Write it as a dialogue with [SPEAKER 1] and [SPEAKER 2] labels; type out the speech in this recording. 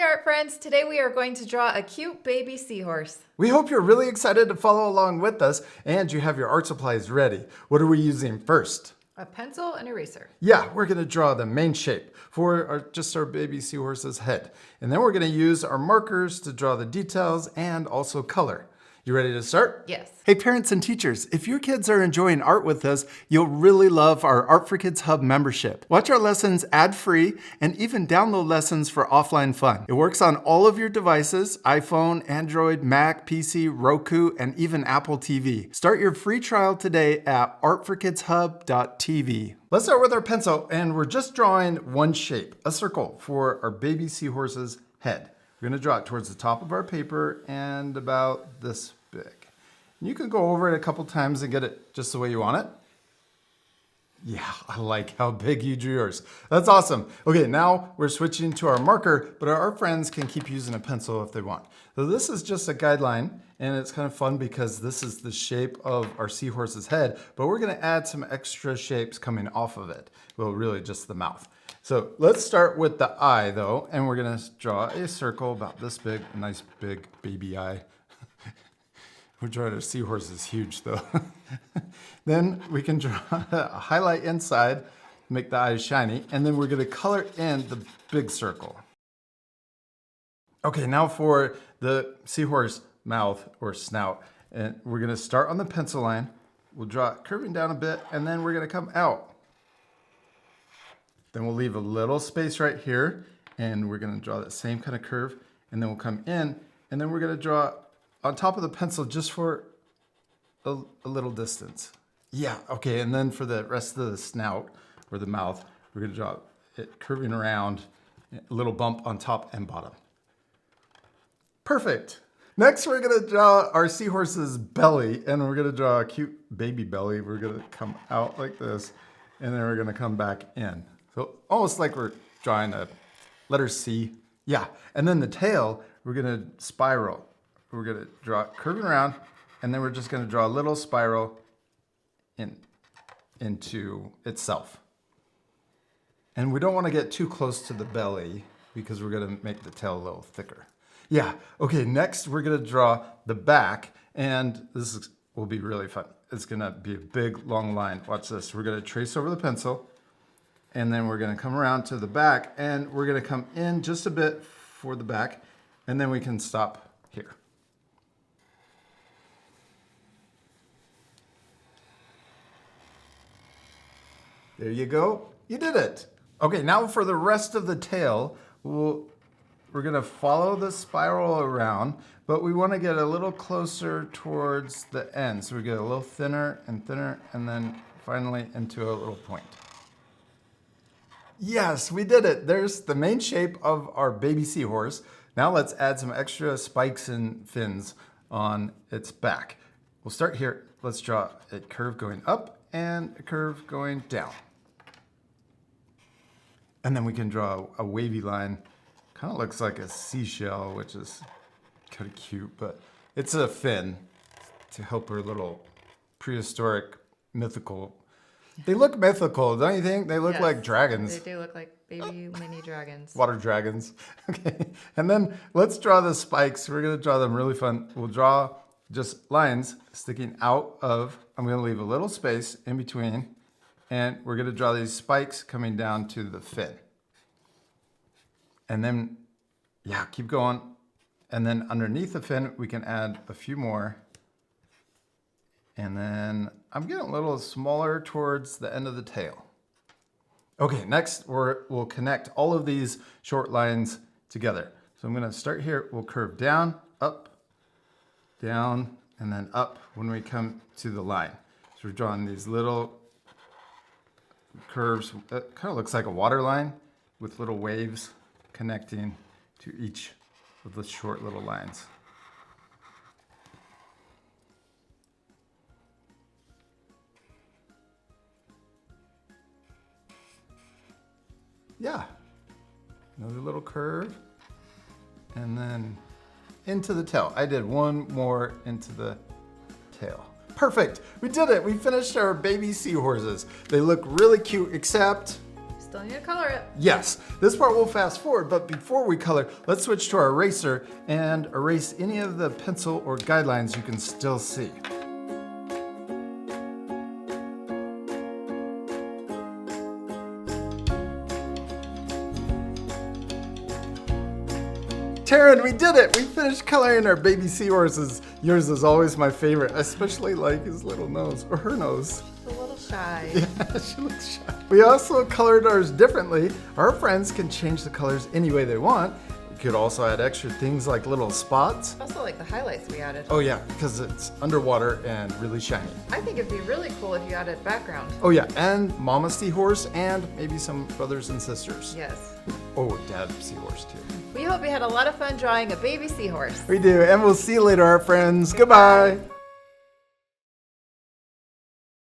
[SPEAKER 1] art friends. Today we are going to draw a cute baby seahorse.
[SPEAKER 2] We hope you're really excited to follow along with us and you have your art supplies ready. What are we using first?
[SPEAKER 1] A pencil and eraser.
[SPEAKER 2] Yeah, we're gonna draw the main shape for just our baby seahorse's head. And then we're gonna use our markers to draw the details and also color. You ready to start?
[SPEAKER 1] Yes.
[SPEAKER 2] Hey parents and teachers, if your kids are enjoying art with us, you'll really love our Art for Kids Hub membership. Watch our lessons ad-free and even download lessons for offline fun. It works on all of your devices, iPhone, Android, Mac, PC, Roku, and even Apple TV. Start your free trial today at artforkidshub.tv. Let's start with our pencil, and we're just drawing one shape, a circle, for our baby seahorse's head. We're gonna draw it towards the top of our paper and about this big. You can go over it a couple times and get it just the way you want it. Yeah, I like how big you drew yours. That's awesome. Okay, now we're switching to our marker, but our friends can keep using a pencil if they want. So this is just a guideline, and it's kind of fun because this is the shape of our seahorse's head, but we're gonna add some extra shapes coming off of it. Well, really just the mouth. So let's start with the eye though, and we're gonna draw a circle about this big, a nice big baby eye. We're drawing a seahorse is huge though. Then we can draw a highlight inside, make the eyes shiny, and then we're gonna color in the big circle. Okay, now for the seahorse mouth or snout, and we're gonna start on the pencil line. We'll draw it curving down a bit, and then we're gonna come out. Then we'll leave a little space right here, and we're gonna draw that same kind of curve, and then we'll come in, and then we're gonna draw on top of the pencil just for a little distance. Yeah, okay, and then for the rest of the snout, or the mouth, we're gonna draw it curving around, a little bump on top and bottom. Perfect. Next, we're gonna draw our seahorse's belly, and we're gonna draw a cute baby belly. We're gonna come out like this, and then we're gonna come back in. So almost like we're drawing a letter C. Yeah, and then the tail, we're gonna spiral. We're gonna draw it curving around, and then we're just gonna draw a little spiral into itself. And we don't wanna get too close to the belly because we're gonna make the tail a little thicker. Yeah, okay, next we're gonna draw the back, and will be really fun. It's gonna be a big, long line. Watch this. We're gonna trace over the pencil, and then we're gonna come around to the back, and we're gonna come in just a bit for the back, and then we can stop here. There you go. You did it. Okay, now for the rest of the tail, we're gonna follow the spiral around, but we wanna get a little closer towards the end. So we get a little thinner, and then finally into a little point. Yes, we did it. There's the main shape of our baby seahorse. Now let's add some extra spikes and fins on its back. We'll start here. Let's draw a curve going up and a curve going down. And then we can draw a wavy line. Kind of looks like a seashell, which is kind of cute, but it's a fin to help her little prehistoric mythical. They look mythical, don't you think? They look like dragons.
[SPEAKER 1] They do look like baby mini dragons.
[SPEAKER 2] Water dragons. Okay, and then let's draw the spikes. We're gonna draw them really fun. We'll draw just lines sticking out of, I'm gonna leave a little space in between, and we're gonna draw these spikes coming down to the fin. And then, yeah, keep going. And then underneath the fin, we can add a few more. And then I'm getting a little smaller towards the end of the tail. Okay, next we'll connect all of these short lines together. So I'm gonna start here, we'll curve down, up, down, and then up when we come to the line. So we're drawing these little curves. It kind of looks like a water line with little waves connecting to each of the short little lines. Yeah, another little curve, and then into the tail. I did one more into the tail. Perfect, we did it. We finished our baby seahorses. They look really cute, except
[SPEAKER 1] Still need to color it.
[SPEAKER 2] Yes, this part we'll fast forward, but before we color, let's switch to our eraser and erase any of the pencil or guidelines you can still see. Teryn, we did it! We finished coloring our baby seahorses. Yours is always my favorite. I especially like his little nose, or her nose.
[SPEAKER 1] She's a little shy.
[SPEAKER 2] Yeah, she looks shy. We also colored ours differently. Our friends can change the colors any way they want. We could also add extra things like little spots.
[SPEAKER 1] Also like the highlights we added.
[SPEAKER 2] Oh yeah, because it's underwater and really shiny.
[SPEAKER 1] I think it'd be really cool if you added background.
[SPEAKER 2] Oh yeah, and Mama Seahorse and maybe some brothers and sisters.
[SPEAKER 1] Yes.
[SPEAKER 2] Oh, Dad Seahorse too.
[SPEAKER 1] We hope you had a lot of fun drawing a baby seahorse.
[SPEAKER 2] We do, and we'll see you later, our friends. Goodbye.